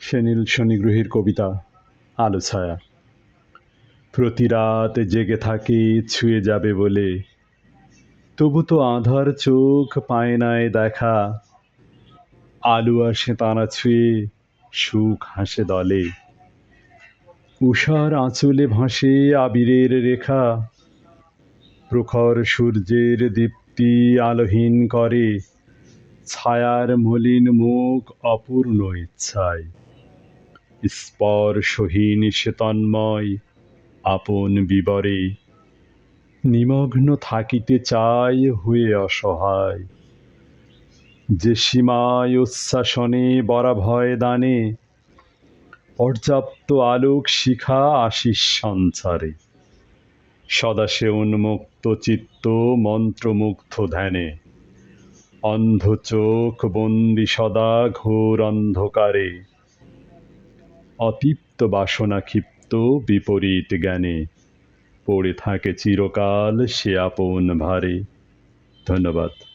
সেনিল শনিগ্রহীর কবিতা আলো ছায়া। প্রতি রাত জেগে থাকে ছুঁয়ে যাবে বলে, তবু তো আঁধার চোখ পায় নাই দেখা। আলো আসে তারা ছুঁয়ে, সুখ হাসে দলে। উষার আঁচলে ভাসে আবিরের রেখা, প্রখর সূর্যের দীপ্তি আলোহীন করে ছায়ার মলিন মুখ অপূর্ণ ইচ্ছায়। স্পর্শহীন সে তন্ময় আপন বিবরে, নিমগ্ন থাকিতে চায় হয়ে অসহায়। যে সীমায় উচ্ছ্বাসনে বরাভয় দানে, পর্যাপ্ত আলোক শিখা আশিস সঞ্চারে। সদা সে উন্মুক্ত চিত্ত মন্ত্রমুগ্ধ ধ্যানে, অন্ধ চোখ বন্দি সদা ঘোর অন্ধকারে। অতৃপ্ত বাসনা ক্ষিপ্ত বিপরীত জ্ঞানে, পড়ে থাকে চিরকাল সে আপন ভারে। ধন্যবাদ।